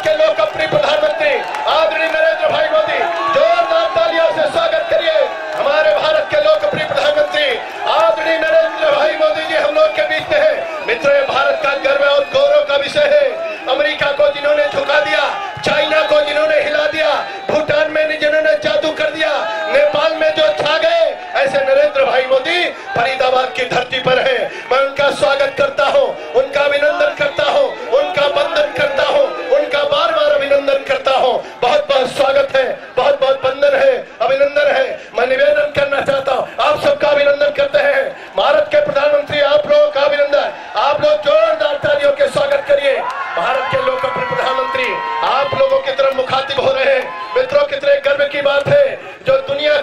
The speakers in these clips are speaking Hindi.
के लोकप्रिय प्रधानमंत्री आदरणीय नरेंद्र भाई मोदी, जोरदार तालियों से स्वागत करिए हमारे भारत के लोकप्रिय प्रधानमंत्री आदरणीय नरेंद्र भाई मोदी जी हम लोग के बीच में है। मित्रों, ये भारत का गर्व और गौरव का विषय है। अमेरिका को जिन्होंने झुका दिया, चाइना को जिन्होंने हिला दिया, भूटान में जिन्होंने जादू कर दिया, नेपाल में जो छा गए, ऐसे नरेंद्र भाई मोदी फरीदाबाद की धरती पर है। मैं उनका स्वागत करता हूं, उनका अभिनंदन करता हूं, उनका वंदन करता हूं, उनका बार बार अभिनंदन करता हूं। बहुत बहुत स्वागत है, बहुत बहुत वंदन है, अभिनंदन है। मैं निवेदन करना चाहता हूं, आप सबका अभिनंदन करते हैं। भारत के प्रधानमंत्री आप लोगों का अभिनंदन, आप लोग जोरदार तालियों के स्वागत करिए। भारत के लोकप्रिय प्रधानमंत्री आप लोगों की तरफ मुखातिब हो रहे हैं। मित्रों, कितने गर्व की बात है जो दुनिया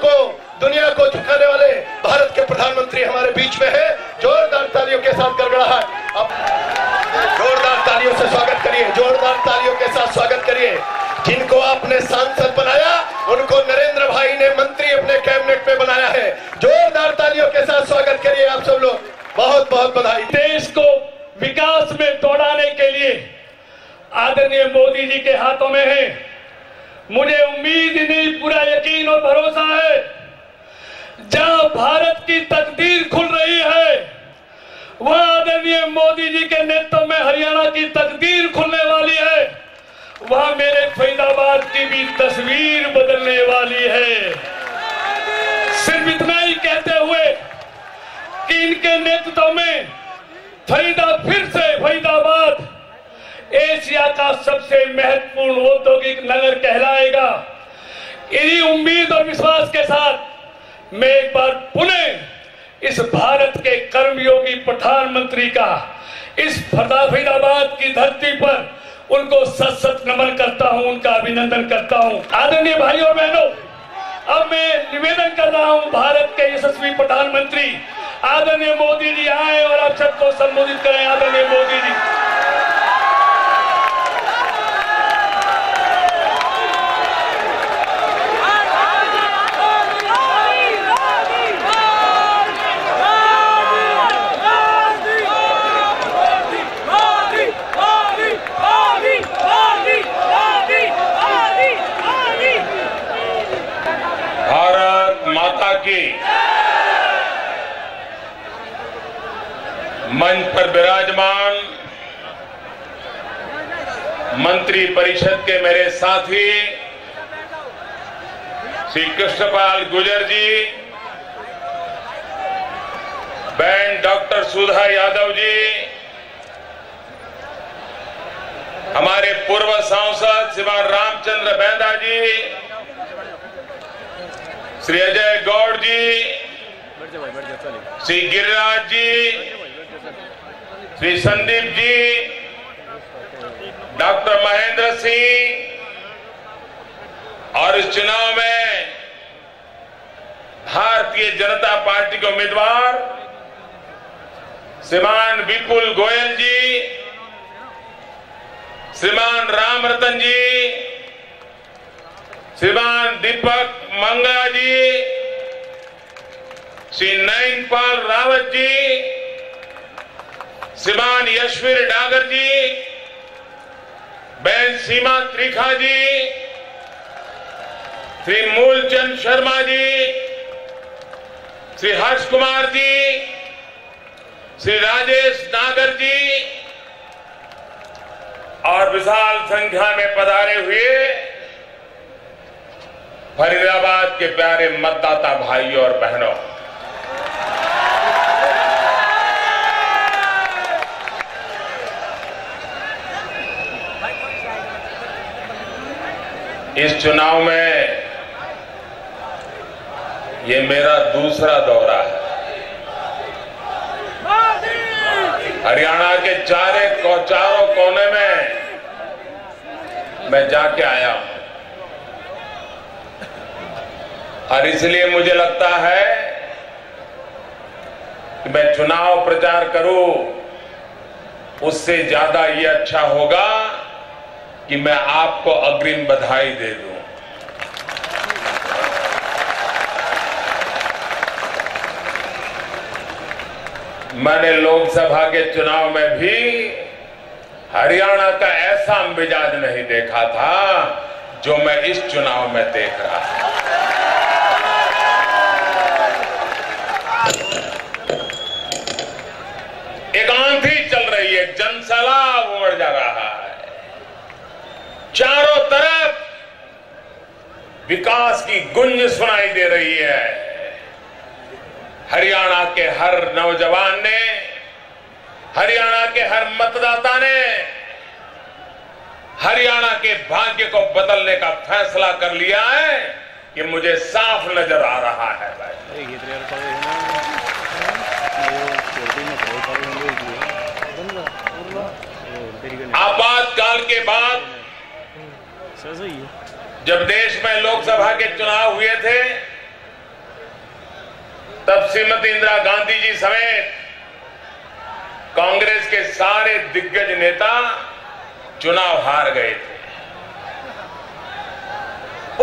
को झुकाने वाले भारत के प्रधानमंत्री हमारे बीच में है। जोरदार तालियों के साथ गड़गड़ाहट, अब जोरदार तालियों से स्वागत करिए, जोरदार तालियों के साथ स्वागत करिए। जिनको आपने सांसद बनाया उनको नरेंद्र भाई ने मंत्री अपने कैबिनेट में बनाया है। जोरदार तालियों के साथ स्वागत करिए आप सब लोग, बहुत बहुत बधाई। देश को विकास में दौड़ाने के लिए आदरणीय मोदी जी के हाथों में है। मुझे उम्मीद ही नहीं, पूरा यकीन और भरोसा है, जहां भारत की तकदीर खुल रही है वहां आदरणीय मोदी जी के नेतृत्व में हरियाणा की तकदीर खुलने वाली है। वहां मेरे फरीदाबाद की भी तस्वीर बदलने वाली है। सिर्फ इतना ही कहते हुए कि इनके नेतृत्व में फरीदाबाद एशिया का सबसे महत्वपूर्ण औद्योगिक नगर कहलाएगा। इन्हीं उम्मीद और विश्वास के साथ मैं एक बार पुनः इस भारत के कर्मयोगी प्रधानमंत्री का इस फरीदाबाद की धरती पर उनको सत सत नमन करता हूं, उनका अभिनंदन करता हूं। आदरणीय भाइयों और बहनों, अब मैं निवेदन कर रहा हूं भारत के यशस्वी प्रधानमंत्री आदरणीय मोदी जी आए और आप सबको संबोधित करें। आदरणीय मोदी जी, मंच पर विराजमान मंत्री परिषद के मेरे साथी श्री कृष्णपाल गुर्जर जी, बहन डॉक्टर सुधा यादव जी, हमारे पूर्व सांसद श्रीमान रामचंद्र बैदा जी, श्री अजय गौड़ जी, श्री गिरिराज जी, श्री संदीप जी, डॉक्टर महेंद्र सिंह, और इस चुनाव में भारतीय जनता पार्टी के उम्मीदवार श्रीमान विपुल गोयल जी, श्रीमान रामरतन जी, श्रीमान दीपक मंगला जी, श्री नयनपाल रावत जी, श्रीमान यशवीर डागर जी, बहन सीमा त्रिखा जी, श्री मूलचंद शर्मा जी, श्री हर्ष कुमार जी, श्री राजेश नागर जी और विशाल संख्या में पधारे हुए फरीदाबाद के प्यारे मतदाता भाइयों और बहनों, इस चुनाव में ये मेरा दूसरा दौरा है। हरियाणा के चारों कोने में मैं जाके आया हूं और इसलिए मुझे लगता है कि मैं चुनाव प्रचार करूं, उससे ज्यादा ये अच्छा होगा कि मैं आपको अग्रिम बधाई दे दूं। मैंने लोकसभा के चुनाव में भी हरियाणा का ऐसा मिजाज नहीं देखा था जो मैं इस चुनाव में देख रहा हूं। एक आंधी चल रही है, जनसैलाब उमड़ जा रहा है, चारों तरफ विकास की गूंज सुनाई दे रही है। हरियाणा के हर नौजवान ने, हरियाणा के हर मतदाता ने हरियाणा के भाग्य को बदलने का फैसला कर लिया है, कि मुझे साफ नजर आ रहा है भाई। आपातकाल के बाद जब देश में लोकसभा के चुनाव हुए थे, तब श्रीमती इंदिरा गांधी जी समेत कांग्रेस के सारे दिग्गज नेता चुनाव हार गए थे।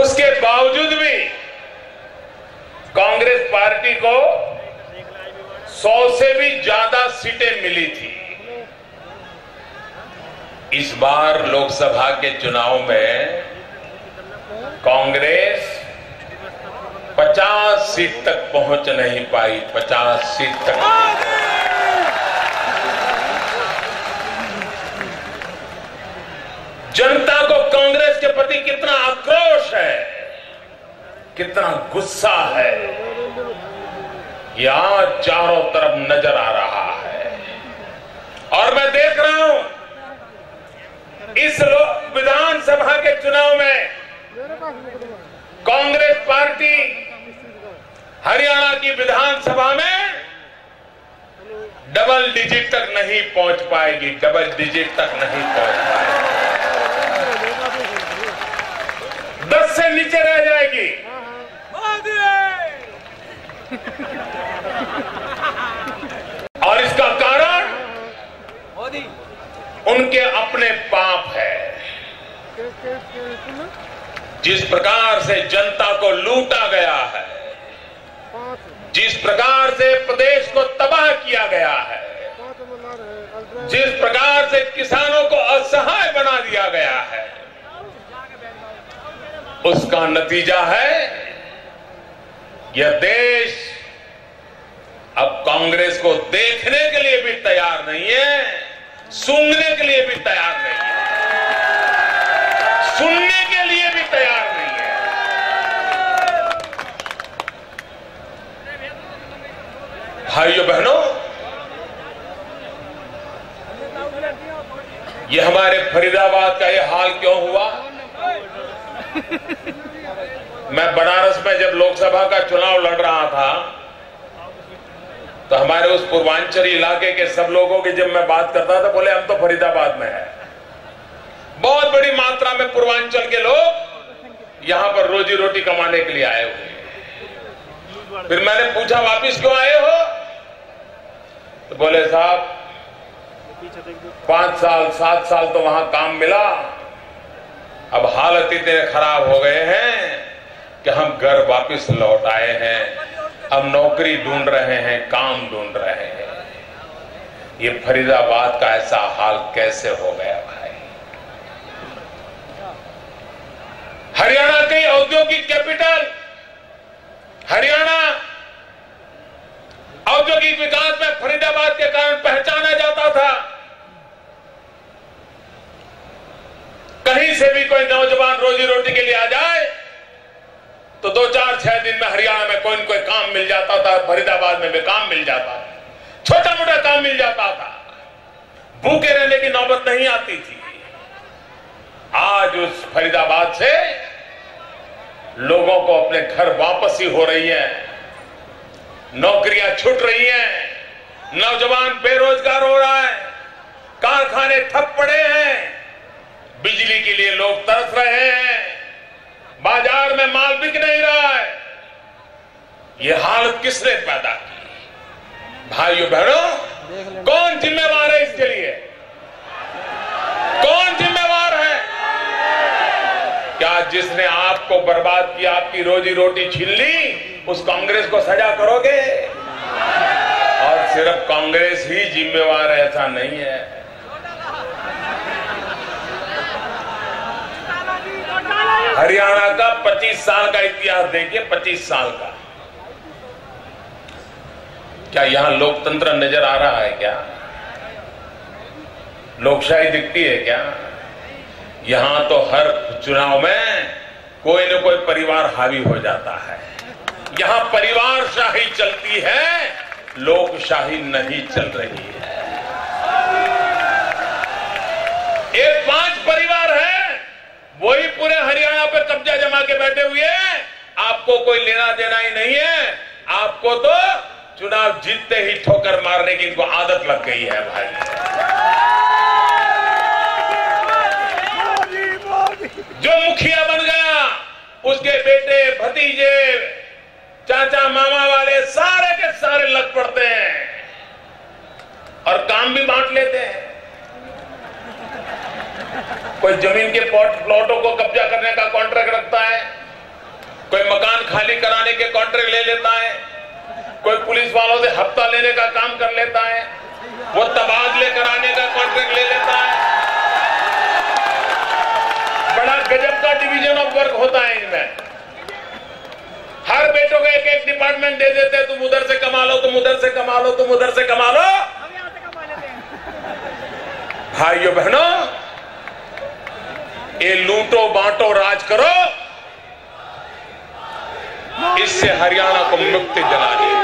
उसके बावजूद भी कांग्रेस पार्टी को 100 से भी ज्यादा सीटें मिली थी। इस बार लोकसभा के चुनाव में कांग्रेस 50 सीट तक पहुंच नहीं पाई, 50 सीट तक नहीं। जनता को कांग्रेस के प्रति कितना आक्रोश है, कितना गुस्सा है, यह चारों तरफ नजर आ रहा है। और मैं देख रहा हूं इस विधानसभा के चुनाव में कांग्रेस पार्टी हरियाणा की विधानसभा में डबल डिजिट तक नहीं पहुंच पाएगी, डबल डिजिट तक नहीं पहुंच पाएगी, 10 से नीचे रह जाएगी। और इसका कारण उनके अपने पाप है। जिस प्रकार से जनता को लूटा गया है, जिस प्रकार से प्रदेश को तबाह किया गया है, जिस प्रकार से किसानों को असहाय बना दिया गया है, उसका नतीजा है यह देश अब कांग्रेस को देखने के लिए भी तैयार नहीं है, सूंघने के लिए भी तैयार नहीं है, सुनने के लिए भी तैयार नहीं है। भाइयों बहनों, ये हमारे फरीदाबाद का ये हाल क्यों हुआ? मैं बनारस में जब लोकसभा का चुनाव लड़ रहा था, तो हमारे उस पूर्वांचल इलाके के सब लोगों की जब मैं बात करता था, बोले हम तो फरीदाबाद में है। बहुत बड़ी मात्रा में पूर्वांचल के लोग यहां पर रोजी रोटी कमाने के लिए आए हुए। फिर मैंने पूछा वापिस क्यों आए हो? तो बोले साहब 5 साल 7 साल तो वहां काम मिला, अब हालत इतने खराब हो गए हैं कि हम घर वापिस लौट आए हैं, अब नौकरी ढूंढ रहे हैं, काम ढूंढ रहे हैं। ये फरीदाबाद का ऐसा हाल कैसे हो गया भाई? हरियाणा की औद्योगिक कैपिटल, हरियाणा औद्योगिक विकास में फरीदाबाद के कारण पहचाना जाता था। कहीं से भी कोई नौजवान रोजी रोटी के लिए आ जाए तो 2, 4, 6 दिन में हरियाणा में कोई न कोई काम मिल जाता था, फरीदाबाद में भी काम मिल जाता था, छोटा मोटा काम मिल जाता था, भूखे रहने की नौबत नहीं आती थी। आज उस फरीदाबाद से लोगों को अपने घर वापसी हो रही है, नौकरियां छूट रही हैं, नौजवान बेरोजगार हो रहा है, कारखाने ठप पड़े हैं, बिजली के लिए लोग तरस रहे हैं, बाजार में माल बिक नहीं रहा है। यह हालत किसने पैदा की? भाइयों बहनों, कौन जिम्मेवार है इसके लिए? कौन जिम्मेवार है? क्या जिसने आपको बर्बाद किया, आपकी रोजी रोटी छीन ली, उस कांग्रेस को सजा करोगे? और सिर्फ कांग्रेस ही जिम्मेवार है ऐसा नहीं है। हरियाणा का 25 साल का इतिहास देखिए, 25 साल का। क्या यहां लोकतंत्र नजर आ रहा है? क्या लोकशाही दिखती है? क्या यहां तो हर चुनाव में कोई न कोई परिवार हावी हो जाता है। यहां परिवारशाही चलती है, लोकशाही नहीं चल रही है। एक 5 परिवार है, वही पूरे हरियाणा पे कब्जा जमा के बैठे हुए हैं। आपको कोई लेना देना ही नहीं है। आपको तो चुनाव जीतते ही ठोकर मारने की इनको आदत लग गई है भाई। जो मुखिया बन गया, उसके बेटे, भतीजे, चाचा, मामा वाले सारे के सारे लग पड़ते हैं और काम भी बांट लेते हैं। कोई जमीन के प्लॉटों को कब्जा करने का कॉन्ट्रैक्ट रखता है, कोई मकान खाली कराने के कॉन्ट्रैक्ट ले लेता है, कोई पुलिस वालों से हफ्ता लेने का काम कर लेता है, वो तबादले कराने का कॉन्ट्रैक्ट ले लेता है। बड़ा गजब का डिवीजन ऑफ वर्क होता है इनमें। हर बेटों को एक एक डिपार्टमेंट दे देते हैं, तुम उधर से कमा लो, तुम उधर से कमा लो, तुम उधर से कमा लो। भाइयों बहनों, ये लूटो बांटो राज करो, इससे हरियाणा को मुक्ति दिलानी है।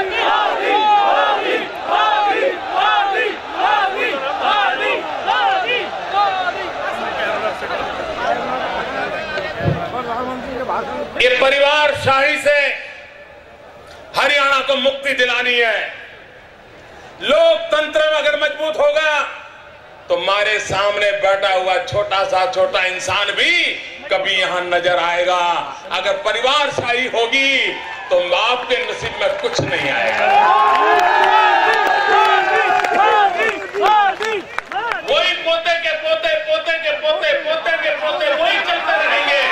ये परिवारशाही से हरियाणा को मुक्ति दिलानी है। लोकतंत्र अगर मजबूत होगा तो हमारे सामने बैठा हुआ छोटा इंसान भी कभी यहां नजर आएगा। अगर परिवारशाही होगी तो आपके नसीब में कुछ नहीं आएगा। वही पोते के पोते, पोते के पोते, पोते के पोते वही चलते रहेंगे।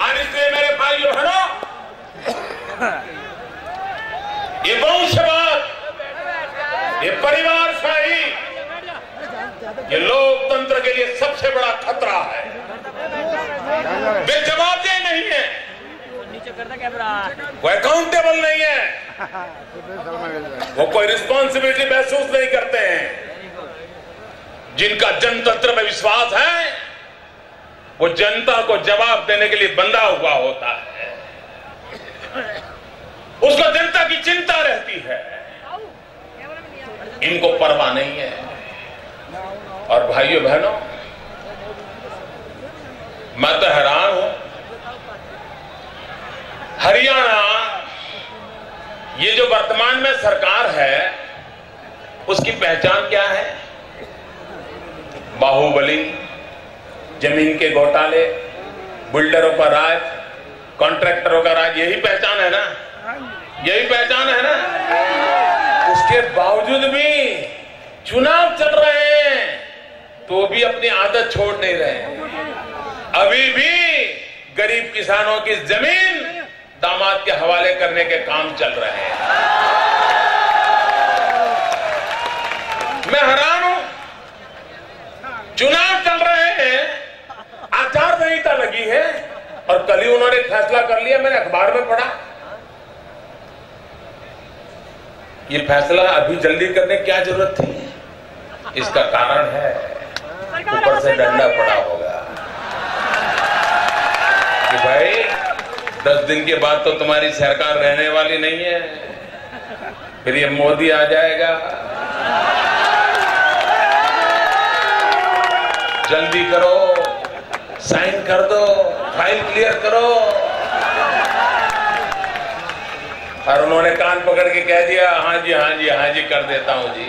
और इसलिए मेरे भाइयों बहनों, ये वंशवाद, ये परिवारशाही, ये लोकतंत्र के लिए सबसे बड़ा खतरा है। वे जवाबदेह नहीं है, वो अकाउंटेबल नहीं है, वो कोई रिस्पॉन्सिबिलिटी महसूस नहीं करते हैं। जिनका जनतंत्र में विश्वास है, वो जनता को जवाब देने के लिए बंधा हुआ होता है। उसको जनता की चिंता रहती है, इनको परवाह नहीं है। और भाइयों बहनों, मैं तो हैरान हूं, हरियाणा ये जो वर्तमान में सरकार है, उसकी पहचान क्या है? बाहुबली, जमीन के घोटाले, बिल्डरों का राज, कॉन्ट्रैक्टरों का राज, यही पहचान है ना? यही पहचान है ना? उसके बावजूद भी चुनाव चल रहे हैं तो भी अपनी आदत छोड़ नहीं रहे। अभी भी गरीब किसानों की जमीन दामाद के हवाले करने के काम चल रहे हैं। मैं हैरान हूं, चुनाव चल रहे हैं, आचार संहिता लगी है और कल ही उन्होंने फैसला कर लिया। मैंने अखबार में पढ़ा, ये फैसला अभी जल्दी करने की क्या जरूरत थी? इसका कारण है ऊपर से डंडा पड़ा होगा कि भाई 10 दिन के बाद तो तुम्हारी सरकार रहने वाली नहीं है, फिर ये मोदी आ जाएगा, जल्दी करो, साइन कर दो, फाइल क्लियर करो। और उन्होंने कान पकड़ के कह दिया, हाँ जी हाँ जी हाँ जी कर देता हूं जी।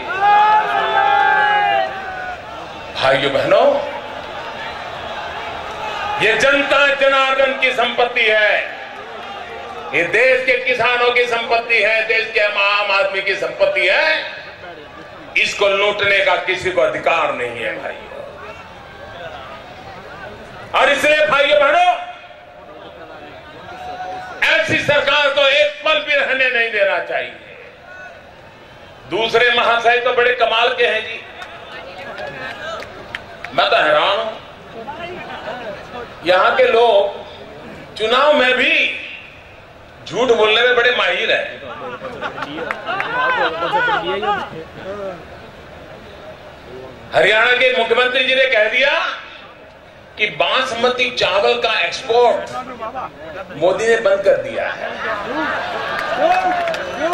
भाइयों बहनों, ये जनता जनार्दन की संपत्ति है, ये देश के किसानों की संपत्ति है, देश के आम आदमी की संपत्ति है। इसको लूटने का किसी को अधिकार नहीं है भाइयों। और इसलिए भाइयों बहनों, ऐसी सरकार को एक पल भी रहने नहीं देना चाहिए। दूसरे महाशय तो बड़े कमाल के हैं जी। मैं तो हैरान हूं, यहां के लोग चुनाव में भी झूठ बोलने में बड़े माहिर हैं। हरियाणा के मुख्यमंत्री जी ने कह दिया कि बासमती चावल का एक्सपोर्ट मोदी ने बंद कर दिया है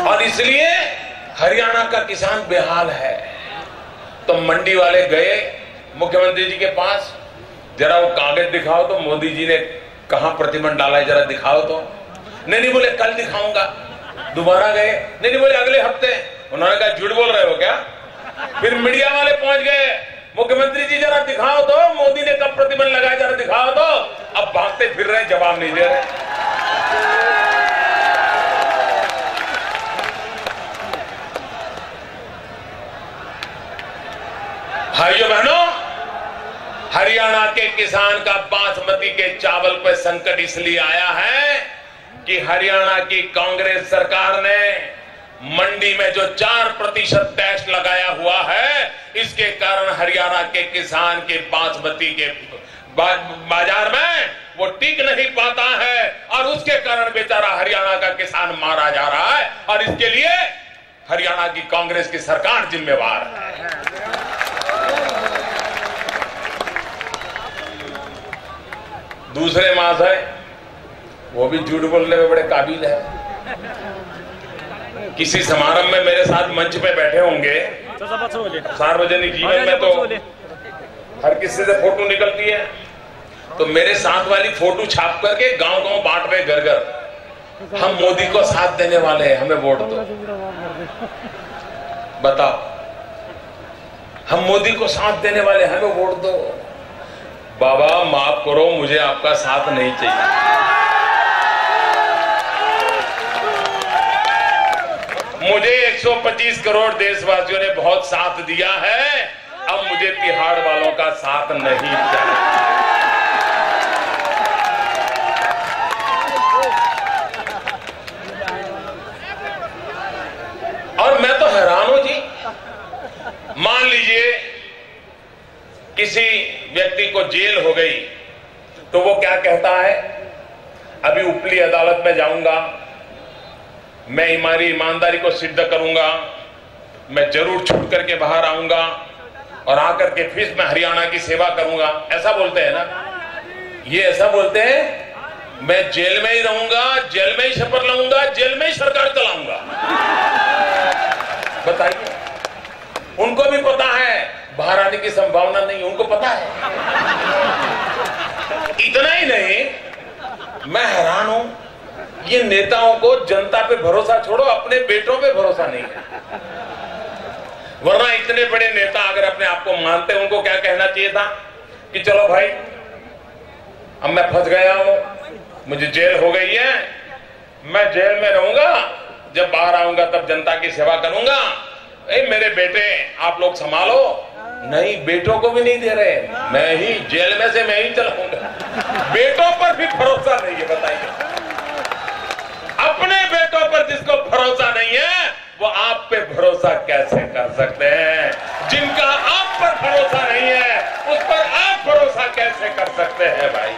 और इसलिए हरियाणा का किसान बेहाल है। तो मंडी वाले गए मुख्यमंत्री जी के पास, जरा वो कागज दिखाओ तो मोदी जी ने कहां प्रतिबंध डाला है, जरा दिखाओ तो। नहीं बोले कल दिखाऊंगा। दोबारा गए, नहीं बोले अगले हफ्ते। उन्होंने कहा झूठ बोल रहे हो क्या? फिर मीडिया वाले पहुंच गए, मुख्यमंत्री जी जरा दिखाओ तो, मोदी ने कब प्रतिबंध लगाया, जरा दिखाओ तो। अब भागते फिर रहे, जवाब नहीं दे रहे। भाइयों बहनों, हरियाणा के किसान का बासमती के चावल पर संकट इसलिए आया है कि हरियाणा की कांग्रेस सरकार ने मंडी में जो 4% टैक्स लगाया हुआ है, इसके कारण हरियाणा के किसान के बासमती के बाजार में वो टिक नहीं पाता है और उसके कारण बेचारा हरियाणा का किसान मारा जा रहा है और इसके लिए हरियाणा की कांग्रेस की सरकार जिम्मेवार है। दूसरे महाशय वो भी झूठ बोलने में बड़े काबिल है। किसी समारंभ में मेरे साथ मंच पे बैठे होंगे, सार्वजनिक जीवन में तो हर किसी से फोटो निकलती है, तो मेरे साथ वाली फोटो छाप करके गांव गांव बांट रहे, घर घर, हम मोदी को साथ देने वाले हैं, हमें वोट दो। बताओ, हम मोदी को साथ देने वाले, हमें वोट दो। बाबा माफ करो, मुझे आपका साथ नहीं चाहिए। मुझे 125 करोड़ देशवासियों ने बहुत साथ दिया है, अब मुझे तिहाड़ वालों का साथ नहीं चाहिए। और मैं तो हैरान हूं जी, मान लीजिए किसी व्यक्ति को जेल हो गई तो वो क्या कहता है, अभी उपली अदालत में जाऊंगा, मैं हमारी ईमानदारी को सिद्ध करूंगा, मैं जरूर छूट करके बाहर आऊंगा और आकर के फिर मैं हरियाणा की सेवा करूंगा। ऐसा बोलते हैं ना, ये ऐसा बोलते हैं, मैं जेल में ही रहूंगा, जेल में ही शपथ लूंगा, जेल में ही सरकार चलाऊंगा। बताइए, उनको भी पता है बाहर आने की संभावना नहीं, उनको पता है। इतना ही नहीं, मैं हैरान हूं, ये नेताओं को जनता पे भरोसा छोड़ो, अपने बेटों पे भरोसा नहीं है। वरना इतने बड़े नेता अगर अपने आप को मानते, उनको क्या कहना चाहिए था कि चलो भाई, अब मैं फंस गया हूं, मुझे जेल हो गई है, मैं जेल में रहूंगा, जब बाहर आऊंगा तब जनता की सेवा करूंगा, मेरे बेटे आप लोग संभालो। नहीं, बेटों को भी नहीं दे रहे, मैं ही जेल में से मैं ही चलाऊंगा। बेटों पर भी भरोसा नहीं है। बताइए, अपने बेटों पर जिसको भरोसा नहीं है वो आप पे भरोसा कैसे कर सकते हैं? जिनका आप पर भरोसा नहीं है उस पर आप भरोसा कैसे कर सकते हैं भाई?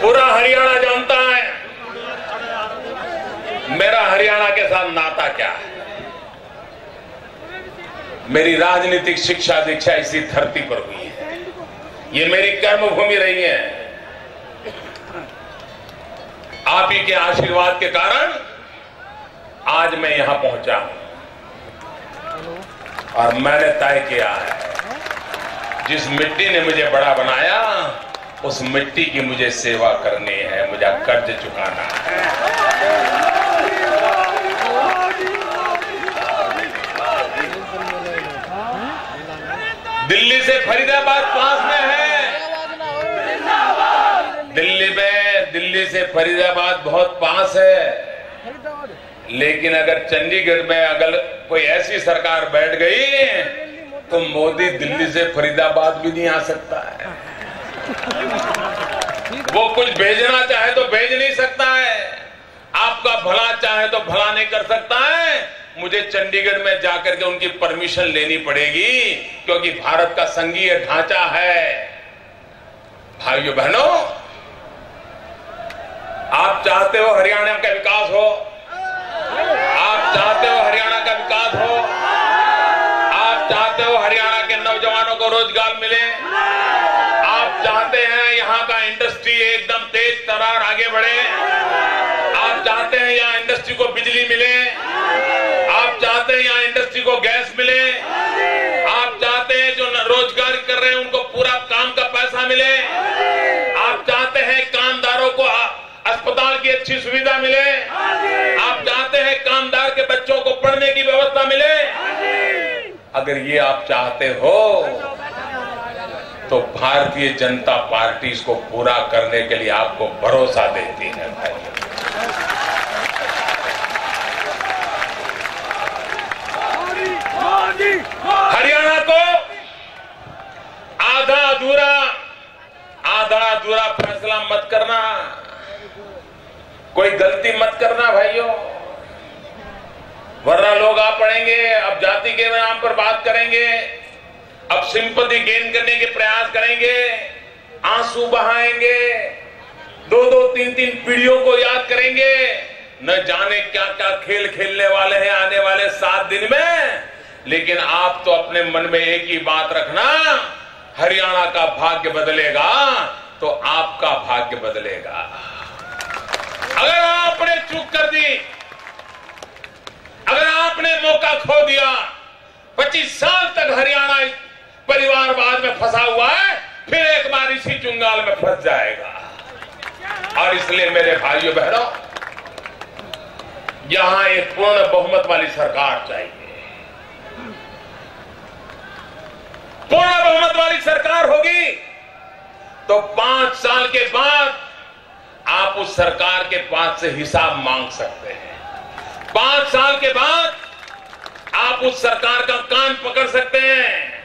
पूरा हरियाणा जानता है मेरा हरियाणा के साथ नाता क्या है। मेरी राजनीतिक शिक्षा दीक्षा इसी धरती पर हुई है, ये मेरी कर्मभूमि रही है। आप ही के आशीर्वाद के कारण आज मैं यहां पहुंचा हूं और मैंने तय किया है, जिस मिट्टी ने मुझे बड़ा बनाया उस मिट्टी की मुझे सेवा करनी है, मुझे कर्ज चुकाना है। दिल्ली से फरीदाबाद पास में है, दिल्ली से फरीदाबाद बहुत पास है, लेकिन अगर चंडीगढ़ में अगर कोई ऐसी सरकार बैठ गई तो मोदी दिल्ली से फरीदाबाद भी नहीं आ सकता है। वो कुछ भेजना चाहे तो भेज नहीं सकता है, आपका भला चाहे तो भला नहीं कर सकता है। मुझे चंडीगढ़ में जाकर के उनकी परमिशन लेनी पड़ेगी, क्योंकि भारत का संघीय ढांचा है। भाइयों बहनों, आप चाहते हो हरियाणा का विकास हो, आप चाहते हो हरियाणा का विकास हो, आप चाहते हो हरियाणा के नौजवानों को रोजगार मिले, आप चाहते हैं यहां का इंडस्ट्री एकदम तेज तर्रार आगे बढ़े, आप चाहते हैं यहां इंडस्ट्री को बिजली मिले, आप चाहते हैं यहां इंडस्ट्री को गैस मिले, आप चाहते हैं जो रोजगार कर रहे हैं उनको पूरा काम का पैसा मिले, आप चाहते हैं कामदारों को अस्पताल की अच्छी सुविधा मिले, आप चाहते हैं कामदार के बच्चों को पढ़ने की व्यवस्था मिले। अगर ये आप चाहते हो तो भारतीय जनता पार्टी इसको पूरा करने के लिए आपको भरोसा देती है। भाई हरियाणा को आधा अधूरा फैसला मत करना, कोई गलती मत करना भाइयों, वरना लोग आप पढ़ेंगे, अब जाति के नाम पर बात करेंगे, अब सिंपैथी गेन करने के प्रयास करेंगे, आंसू बहाएंगे, 2-2, 3-3 पीढ़ियों को याद करेंगे, न जाने क्या क्या खेल खेलने वाले हैं आने वाले 7 दिन में। लेकिन आप तो अपने मन में एक ही बात रखना, हरियाणा का भाग्य बदलेगा तो आपका भाग्य बदलेगा। अगर आपने चूक कर दी, अगर आपने मौका खो दिया, 25 साल तक हरियाणा परिवारवाद में फंसा हुआ है, फिर एक बार इसी चुंगाल में फंस जाएगा। और इसलिए मेरे भाइयों बहनों, यहां एक पूर्ण बहुमत वाली सरकार चाहिए। पूर्ण बहुमत वाली सरकार होगी तो 5 साल के बाद आप उस सरकार के पास से हिसाब मांग सकते हैं। 5 साल के बाद आप उस सरकार का कान पकड़ सकते हैं।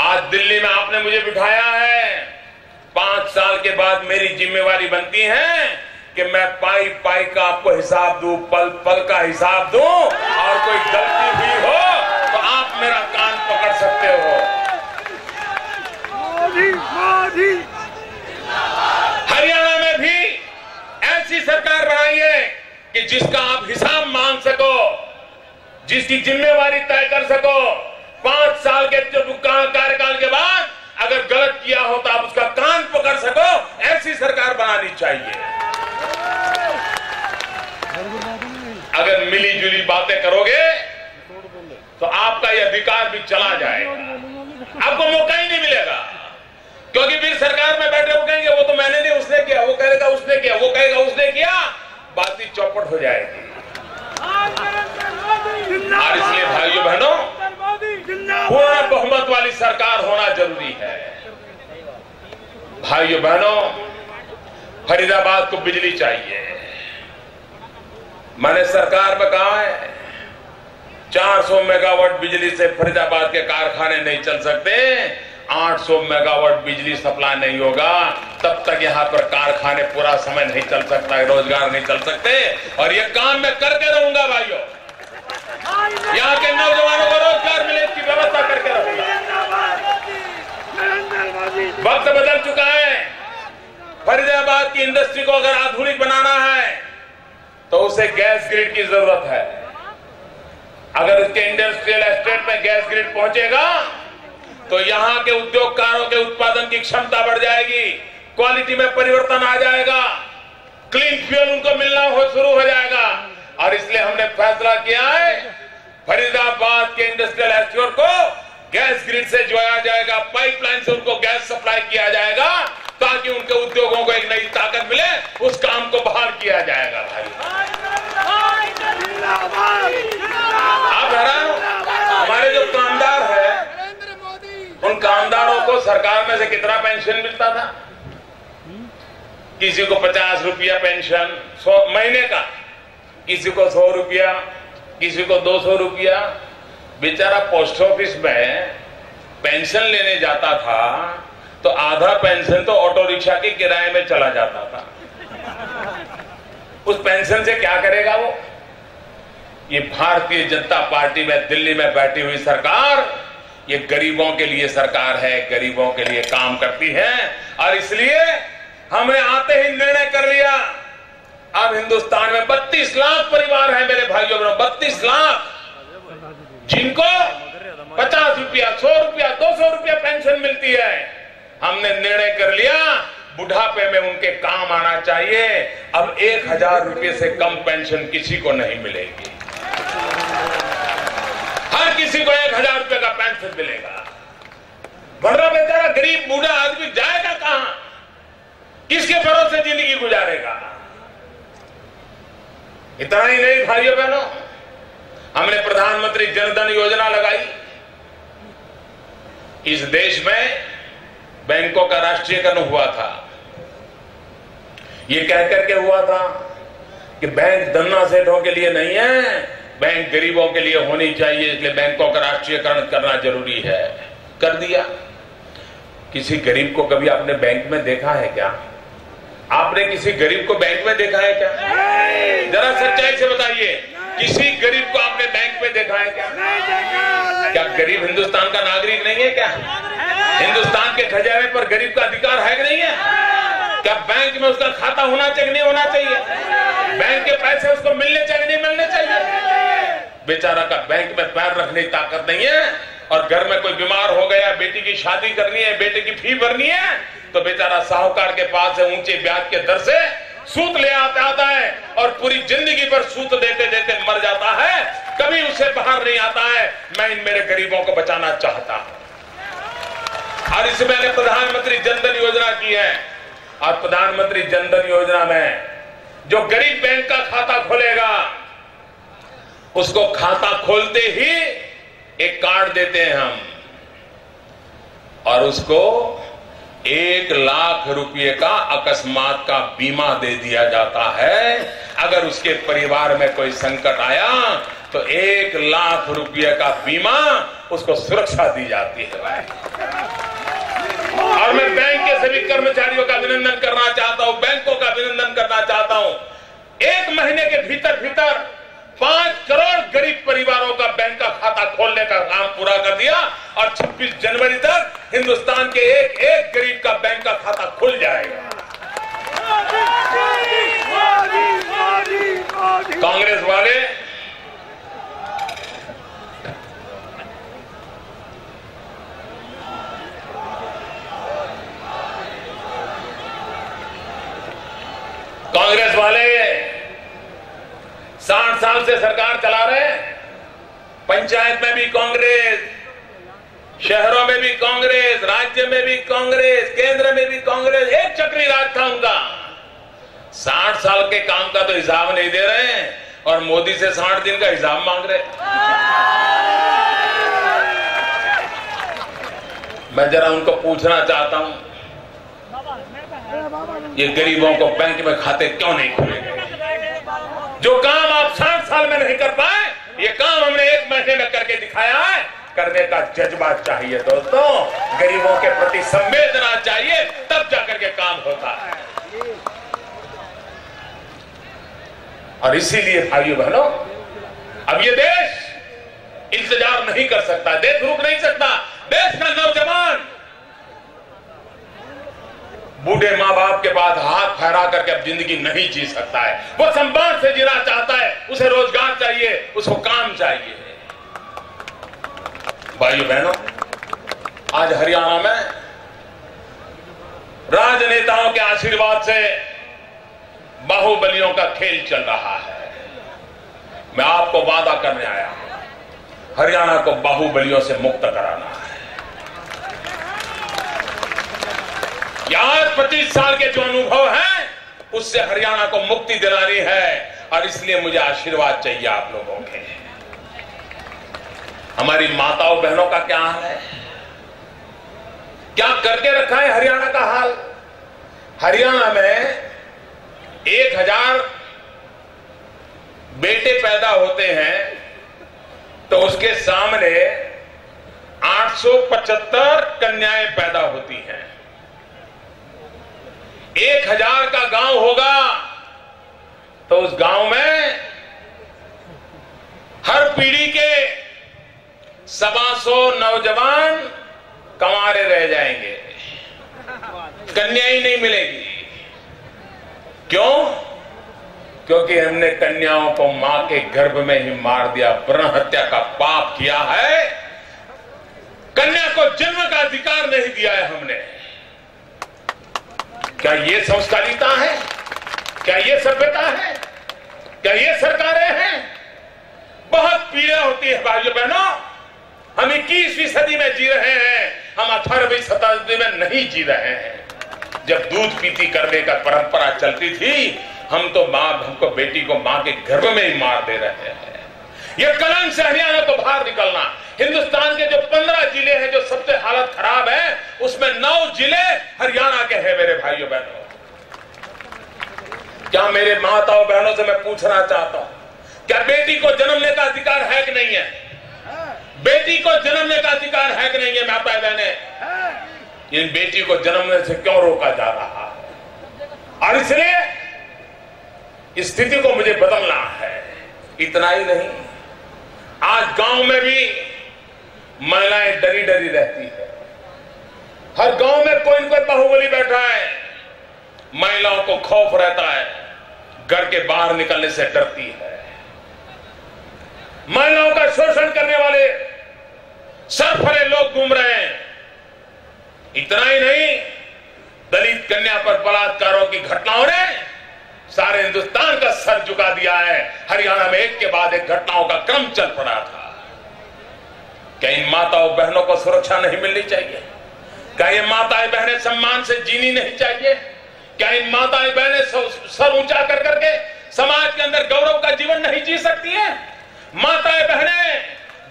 आज दिल्ली में आपने मुझे बिठाया है, 5 साल के बाद मेरी जिम्मेवारी बनती है कि मैं पाई पाई का आपको हिसाब दूं, पल पल का हिसाब दूं, और कोई गलती हुई हो तो आप मेरा कान पकड़ सकते हो। हरियाणा में भी ऐसी सरकार बनाइए कि जिसका आप हिसाब मांग सको, जिसकी जिम्मेवारी तय कर सको। 5 साल के कार्यकाल के बाद अगर गलत किया हो तो आप उसका कान पकड़ सको, ऐसी सरकार बनानी चाहिए। अगर मिली जुली बातें करोगे तो आपका यह अधिकार भी चला जाएगा, आपको मौका ही नहीं मिलेगा। क्योंकि फिर सरकार में बैठे हो कहेंगे वो तो मैंने नहीं, उसने किया, वो कहेगा उसने किया, वो कहेगा उसने किया, बात ही चौपट हो जाएगी। और इसलिए भाइयों बहनों, पूर्ण बहुमत वाली सरकार होना जरूरी है। भाइयों बहनों, फरीदाबाद को बिजली चाहिए। मैंने सरकार में कहा है 400 मेगावाट बिजली से फरीदाबाद के कारखाने नहीं चल सकते, 800 मेगावाट बिजली सप्लाई नहीं होगा तब तक यहां पर कारखाने पूरा समय नहीं चल सकता, रोजगार नहीं चल सकते। और ये काम मैं करके रहूंगा भाइयों, यहां के नौजवानों को रोजगार मिले इसकी व्यवस्था करके रहूंगा। वक्त बदल चुका है, फरीदाबाद की इंडस्ट्री को अगर आधुनिक बनाना है तो उसे गैस ग्रिड की जरूरत है। अगर इसके इंडस्ट्रियल एस्टेट में गैस ग्रिड पहुंचेगा तो यहां के उद्योगकारों के उत्पादन की क्षमता बढ़ जाएगी, क्वालिटी में परिवर्तन आ जाएगा, क्लीन फ्यूल उनको मिलना शुरू हो जाएगा। और इसलिए हमने फैसला किया है फरीदाबाद के इंडस्ट्रियल एस्टेट को गैस ग्रिड से जोड़ा जाएगा, पाइपलाइन से उनको गैस सप्लाई किया जाएगा ताकि उनके उद्योगों को एक नई ताकत मिले, उस काम को बहाल किया जाएगा। भाई आप हैरान हो, हमारे जो कामदार है उन कामदारों को सरकार में से कितना पेंशन मिलता था? किसी को 50 रुपया पेंशन महीने का, किसी को 100 रुपया, किसी को 200 रुपया। बेचारा पोस्ट ऑफिस में पेंशन लेने जाता था तो आधा पेंशन तो ऑटो रिक्शा के किराए में चला जाता था। उस पेंशन से क्या करेगा वो? ये भारतीय जनता पार्टी में दिल्ली में बैठी हुई सरकार, ये गरीबों के लिए सरकार है, गरीबों के लिए काम करती है। और इसलिए हमने आते ही निर्णय कर लिया, अब हिंदुस्तान में 32 लाख परिवार हैं मेरे भाइयों बहनों, 32 लाख, जिनको 50 रुपया, 100 रुपया, 200 रुपया पेंशन मिलती है। हमने निर्णय कर लिया बुढ़ापे में उनके काम आना चाहिए। अब 1000 रुपये से कम पेंशन किसी को नहीं मिलेगी, हर किसी को 1000 रुपये का पेंशन मिलेगा। वरना बेचारा गरीब बूढ़ा आदमी जाएगा कहां? किसके भरोसे जिंदगी गुजारेगा? इतना ही नहीं भाइयों बहनों, हमने प्रधानमंत्री जनधन योजना लगाई। इस देश में बैंकों का राष्ट्रीयकरण हुआ था। ये कह करके हुआ था कि बैंक धन्ना सेठों के लिए नहीं है, बैंक गरीबों के लिए होनी चाहिए, इसलिए बैंकों का राष्ट्रीयकरण करना जरूरी है। कर दिया। किसी गरीब को कभी आपने बैंक में देखा है क्या? आपने किसी गरीब को बैंक में देखा है क्या? जरा सच्चाई से बताइए, किसी गरीब को आपने बैंक में देखा है क्या? क्या गरीब हिंदुस्तान का नागरिक नहीं है क्या? हिंदुस्तान के खजाने पर गरीब का अधिकार है कि नहीं है? क्या बैंक में उसका खाता होना चाहिए नहीं होना चाहिए? बैंक के पैसे उसको मिलने चाहिए नहीं मिलने चाहिए? बेचारा का बैंक में पैर रखने की ताकत नहीं है, और घर में कोई बीमार हो गया, बेटी की शादी करनी है, बेटे की फी भरनी है, तो बेचारा साहूकार के पास से ऊंचे ब्याज के दर से सूद ले आता है, और पूरी जिंदगी पर सूद देते देते मर जाता है, कभी उससे बाहर नहीं आता है। मैं इन मेरे गरीबों को बचाना चाहता हूं, और इसमें मैंने प्रधानमंत्री जनधन योजना की है। और प्रधानमंत्री जनधन योजना में जो गरीब बैंक का खाता खोलेगा, उसको खाता खोलते ही एक कार्ड देते हैं हम, और उसको 1 लाख रुपए का अकस्मात का बीमा दे दिया जाता है। अगर उसके परिवार में कोई संकट आया तो 1 लाख रुपए का बीमा उसको सुरक्षा दी जाती है। और मैं बैंक के सभी कर्मचारियों का अभिनंदन करना चाहता हूं, बैंकों का अभिनंदन करना चाहता हूं। 1 महीने के भीतर भीतर 5 करोड़ गरीब परिवारों का बैंक का खाता खोलने का काम पूरा कर दिया, और 26 जनवरी तक हिंदुस्तान के एक एक गरीब का बैंक का खाता खुल जाएगा। कांग्रेस वाले कांग्रेस वाले 60 साल से सरकार चला रहे हैं। पंचायत में भी कांग्रेस, शहरों में भी कांग्रेस, राज्य में भी कांग्रेस, केंद्र में भी कांग्रेस, एक चक्री राज था उनका। 60 साल के काम का तो हिसाब नहीं दे रहे हैं, और मोदी से 60 दिन का हिसाब मांग रहे। मैं जरा उनको पूछना चाहता हूं, ये गरीबों को बैंक में खाते क्यों नहीं खुले गए? जो काम आप 60 साल में नहीं कर पाए, ये काम हमने 1 महीने में करके दिखाया है। करने का जज्बा चाहिए दोस्तों, गरीबों के प्रति संवेदना चाहिए, तब जाकर के काम होता है। और इसीलिए भाइयों बहनों, अब ये देश इंतजार नहीं कर सकता, देश रुक नहीं सकता। देश का नौजवान बूढ़े माँ बाप के पास हाथ फहरा करके अब जिंदगी नहीं जी सकता है। वो सम्मान से जीना चाहता है, उसे रोजगार चाहिए, उसको काम चाहिए। भाइयों बहनों, आज हरियाणा में राजनेताओं के आशीर्वाद से बाहुबलियों का खेल चल रहा है। मैं आपको वादा करने आया हूं, हरियाणा को बाहुबलियों से मुक्त कराना है। आज 25 साल के जो अनुभव हैं, उससे हरियाणा को मुक्ति दिलानी है, और इसलिए मुझे आशीर्वाद चाहिए आप लोगों के। हमारी माताओं बहनों का क्या हाल है? क्या करके रखा है हरियाणा का हाल? हरियाणा में 1000 बेटे पैदा होते हैं तो उसके सामने 875 कन्याएं पैदा होती हैं। 1000 का गांव होगा तो उस गांव में हर पीढ़ी के 125 नौजवान कंवारे रह जाएंगे, कन्या ही नहीं मिलेगी। क्यों? क्योंकि हमने कन्याओं को मां के गर्भ में ही मार दिया, भ्रूण हत्या का पाप किया है। कन्या को जन्म का अधिकार नहीं दिया है हमने। क्या ये संस्कारिता है? क्या ये सभ्यता है? क्या ये सरकारें हैं? बहुत पीड़ा होती है भाइयों बहनों। हम 21वीं सदी में जी रहे हैं, हम 18वीं शताब्दी में नहीं जी रहे हैं। जब दूध पीती करने का परंपरा चलती थी, हम तो हमको बेटी को मां के गर्भ में ही मार दे रहे हैं। ये कलंक से हरियाणा को बाहर निकलना। हिंदुस्तान के जो 15 जिले हैं जो सबसे हालत खराब है, उसमें 9 जिले हरियाणा के हैं मेरे भाइयों बहनों। क्या मेरे माताओं बहनों से मैं पूछना चाहता हूं, क्या बेटी को जन्मने का अधिकार है कि नहीं है? बेटी को जन्मने का अधिकार है कि नहीं है माताएं बहनें? इन बेटी को जन्मने से क्यों रोका जा रहा है? और इसलिए इस स्थिति को मुझे बदलना है। इतना ही नहीं, आज गांव में भी महिलाएं डरी डरी रहती है। हर गांव में कोई न कोई बाहुबली बैठा है, महिलाओं को खौफ रहता है, घर के बाहर निकलने से डरती है। महिलाओं का शोषण करने वाले सरफरे लोग घूम रहे हैं। इतना ही नहीं, दलित कन्या पर बलात्कारों की घटनाओं ने सारे हिंदुस्तान का सर झुका दिया है। हरियाणा में एक के बाद एक घटनाओं का क्रम चल पड़ा था। क्या इन माताओं बहनों को सुरक्षा नहीं मिलनी चाहिए? क्या ये माताएं बहनें सम्मान से जीनी नहीं चाहिए? क्या इन माताएं बहनें सर ऊंचा कर करके समाज के अंदर गौरव का जीवन नहीं जी सकती है? माताएं बहनें,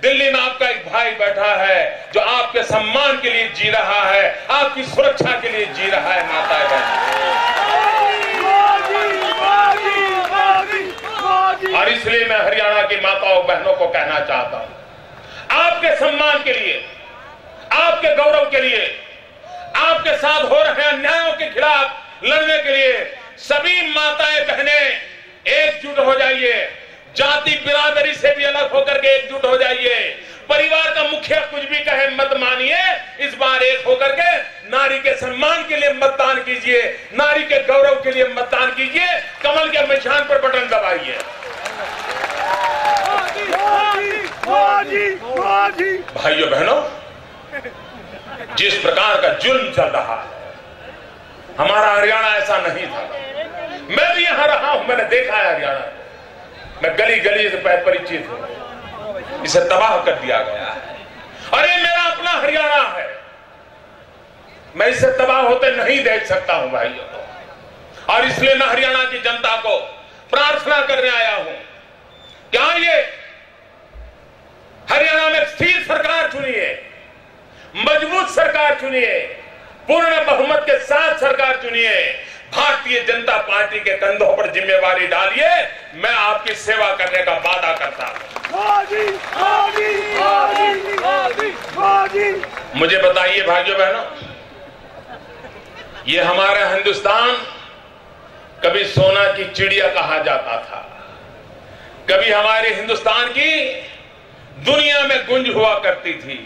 दिल्ली में आपका एक भाई बैठा है जो आपके सम्मान के लिए जी रहा है, आपकी सुरक्षा के लिए जी रहा है। माताएं बहनें, और इसलिए मैं हरियाणा की माताओं बहनों को कहना चाहता हूं, आपके सम्मान के लिए, आपके गौरव के लिए, आपके साथ हो रहे अन्यायों के खिलाफ लड़ने के लिए सभी माताएं बहनें एकजुट हो जाइए। जाति बिरादरी से भी अलग होकर के एकजुट हो जाइए। परिवार का मुखिया कुछ भी कहे मत मानिए, इस बार एक होकर के नारी के सम्मान के लिए मतदान कीजिए, नारी के गौरव के लिए मतदान कीजिए, कमल के निशान पर बटन दबाइए। भाइयों बहनों, जिस प्रकार का जुल्म चल रहा है, हमारा हरियाणा ऐसा नहीं था। मैं भी यहां रहा हूं, मैंने देखा है हरियाणा को, मैं गली गली से परिचित हूं। इसे तबाह कर दिया गया है और ये मेरा अपना हरियाणा है। मैं इसे तबाह होते नहीं देख सकता हूं भाइयों। और इसलिए मैं हरियाणा की जनता को प्रार्थना करने आया हूं, क्या ये हरियाणा में स्थिर सरकार चुनिए, मजबूत सरकार चुनिए, पूर्ण बहुमत के साथ सरकार चुनिए, भारतीय जनता पार्टी के कंधों पर जिम्मेवारी डालिए। मैं आपकी सेवा करने का वादा करता हूं। मुझे बताइए भाइयों बहनों, ये हमारा हिंदुस्तान कभी सोना की चिड़िया कहा जाता था, कभी हमारे हिंदुस्तान की दुनिया में गुंज हुआ करती थी,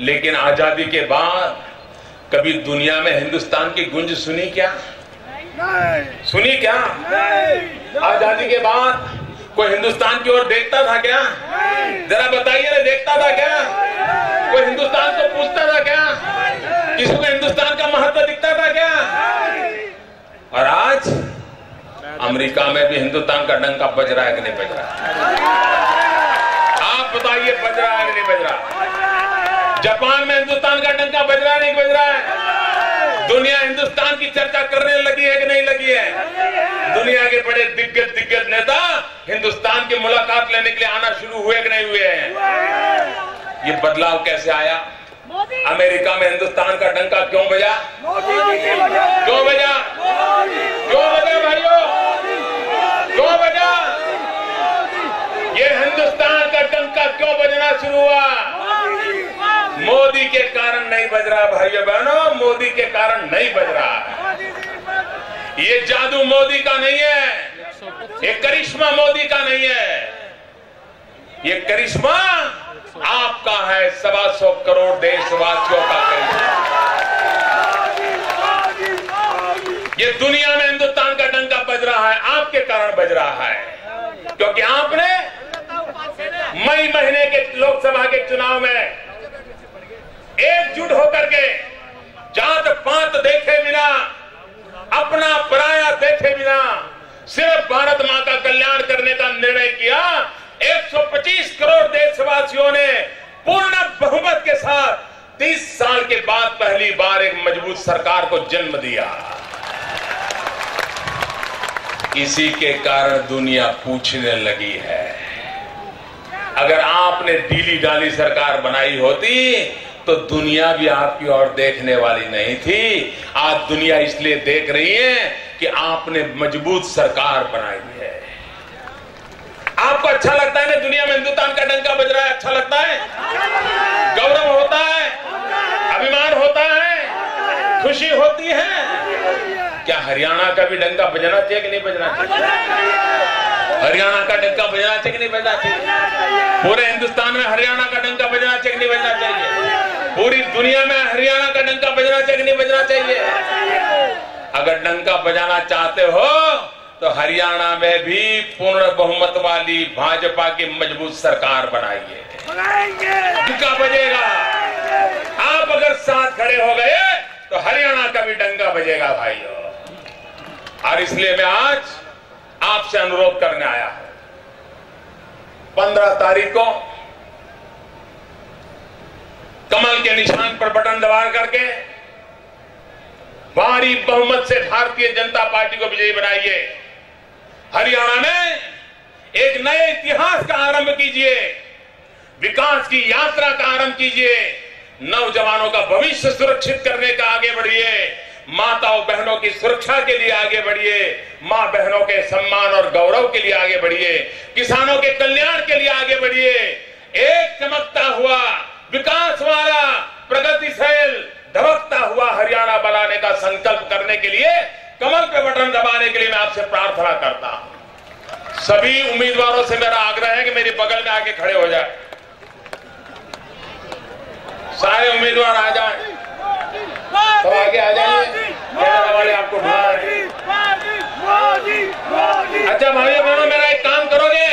लेकिन आजादी के बाद कभी दुनिया में हिंदुस्तान की गुंज सुनी क्या? नहीं। सुनी क्या? नहीं। आजादी के बाद कोई हिंदुस्तान की ओर देखता था क्या? नहीं। जरा बताइए ना, देखता था क्या? नहीं। कोई हिंदुस्तान को पूछता था क्या? नहीं। किसी को हिंदुस्तान का महत्व दिखता था क्या? नहीं। और आज अमेरिका में भी हिंदुस्तान का डंका बज रहा है कि नहीं बज रहा? आप बताइए, बज रहा है कि नहीं बज रहा? जापान में हिंदुस्तान का डंका बज रहा है नहीं बज रहा है? दुनिया हिंदुस्तान की चर्चा करने लगी है कि नहीं लगी है? दुनिया के बड़े दिग्गज नेता हिंदुस्तान की मुलाकात लेने के लिए आना शुरू हुए कि नहीं हुए हैं? ये बदलाव कैसे आया? अमेरिका में हिंदुस्तान का डंका क्यों बजा? क्यों बजा? क्यों बजा भाइयों? क्यों बजा? ये हिंदुस्तान का डंका कारण नहीं बज रहा भाइयों बहनों, मोदी के कारण नहीं बज रहा है। ये जादू मोदी का नहीं है, ये करिश्मा मोदी का नहीं है, ये करिश्मा आपका है, 125 करोड़ देशवासियों का करिश्मा। ये दुनिया में हिंदुस्तान का डंका बज रहा है, आपके कारण बज रहा है, क्योंकि आपने मई महीने के लोकसभा के चुनाव में एकजुट होकर के जात पात देखे बिना, अपना पराया देखे बिना सिर्फ भारत मां का कल्याण करने का निर्णय किया। 125 करोड़ देशवासियों ने पूर्ण बहुमत के साथ 30 साल के बाद पहली बार एक मजबूत सरकार को जन्म दिया। इसी के कारण दुनिया पूछने लगी है। अगर आपने ढीली ढाली सरकार बनाई होती तो दुनिया भी आपकी ओर देखने वाली नहीं थी। आज दुनिया इसलिए देख रही है कि आपने मजबूत सरकार बनाई है। आपको अच्छा लगता है ना, दुनिया में हिंदुस्तान का डंका बज रहा है, अच्छा लगता है, गौरव होता है, अभिमान होता है, खुशी होती है। क्या हरियाणा का भी डंका बजना चाहिए कि नहीं बजना चाहिए? हरियाणा का डंका बजना चाहिए कि नहीं बजना चाहिए? पूरे हिंदुस्तान में हरियाणा का डंका बजना चाहिए कि नहीं बजना चाहिए? पूरी दुनिया में हरियाणा का डंका बजना चाहिए कि नहीं बजना चाहिए? अगर डंका बजाना चाहते हो तो हरियाणा में भी पूर्ण बहुमत वाली भाजपा की मजबूत सरकार बनाइए, डंका बजेगा। आप अगर साथ खड़े हो गए तो हरियाणा का भी डंका बजेगा भाइयों। और इसलिए मैं आज आपसे अनुरोध करने आया हूं, 15 तारीख को कमल के निशान पर बटन दबा करके भारी बहुमत से भारतीय जनता पार्टी को विजयी बनाइए। हरियाणा में एक नए इतिहास का आरंभ कीजिए, विकास की यात्रा का आरंभ कीजिए, नौजवानों का भविष्य सुरक्षित करने का आगे बढ़िए, माताओं बहनों की सुरक्षा के लिए आगे बढ़िए, मां बहनों के सम्मान और गौरव के लिए आगे बढ़िए, किसानों के कल्याण के लिए आगे बढ़िए। एक चमकता हुआ विकास वाला प्रगतिशील धमकता हुआ हरियाणा बनाने का संकल्प करने के लिए, कमल पे बटन दबाने के लिए मैं आपसे प्रार्थना करता हूं। सभी उम्मीदवारों से मेरा आग्रह है कि मेरे बगल में आके खड़े हो जाए, सारे उम्मीदवार आ जाएं, सब आगे आ जाइए, कैमरा वाले आपको ढूंढ रहे हैं। अच्छा भाइयों बहनों, मेरा एक काम करोगे,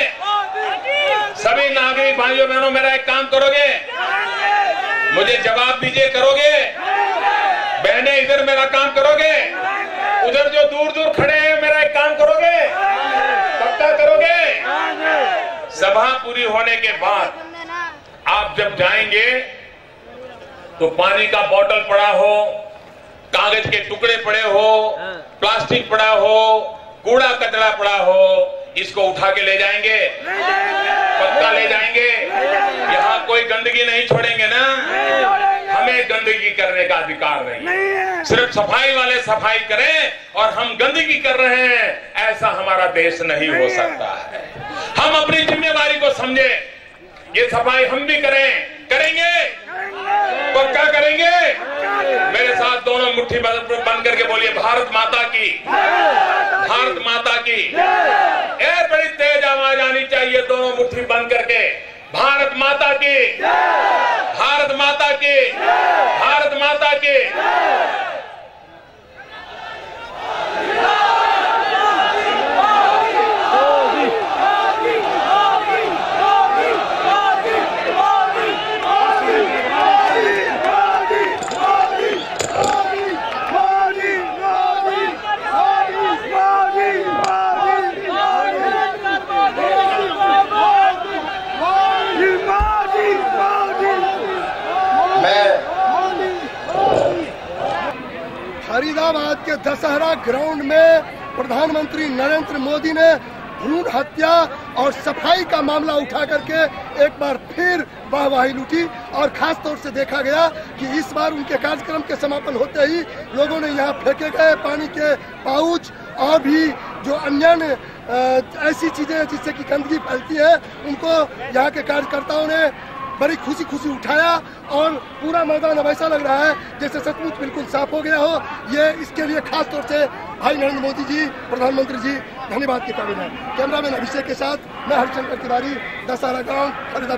सभी नागरिक भाइयों बहनों मेरा एक काम करोगे, मुझे जवाब दीजिए, करोगे? बहनें इधर मेरा काम करोगे, उधर जो दूर दूर खड़े हैं मेरा एक काम करोगे, पक्का करोगे? सभा पूरी होने के बाद आप जब जाएंगे तो पानी का बोतल पड़ा हो, कागज के टुकड़े पड़े हो, प्लास्टिक पड़ा हो, कूड़ा कचरा पड़ा हो, इसको उठा के ले जाएंगे, पक्का ले जाएंगे। यहाँ कोई गंदगी नहीं छोड़ेंगे ना, हमें गंदगी करने का अधिकार नहीं। सिर्फ सफाई वाले सफाई करें और हम गंदगी कर रहे हैं, ऐसा हमारा देश नहीं हो सकता है। हम अपनी जिम्मेदारी को समझे, ये सफाई हम भी करेंगे, पक्का करेंगे। मेरे साथ दोनों मुट्ठी बंद करके बोलिए, भारत माता की, भारत माता की। बड़ी तेज आवाज आनी चाहिए, दोनों मुट्ठी बंद करके, भारत माता की, भारत माता की, भारत माता की। फरीदाबाद के दशहरा ग्राउंड में प्रधानमंत्री नरेंद्र मोदी ने भ्रूण हत्या और सफाई का मामला उठा करके एक बार फिर वाहवाही लूटी। और खास तौर से देखा गया कि इस बार उनके कार्यक्रम के समापन होते ही लोगों ने यहाँ फेंके गए पानी के पाउच और भी जो अन्य ऐसी चीजें जिससे कि गंदगी फैलती है, उनको यहाँ के कार्यकर्ताओं ने बड़ी खुशी खुशी उठाया और पूरा मैदान अब ऐसा लग रहा है जैसे सचमुच बिल्कुल साफ हो गया हो। ये इसके लिए खास तौर से भाई नरेंद्र मोदी जी, प्रधानमंत्री जी धन्यवाद के काबिल है। कैमरामैन अभिषेक के साथ मैं हरिशंकर तिवारी, दशहरा गांव, फरीदाबाद।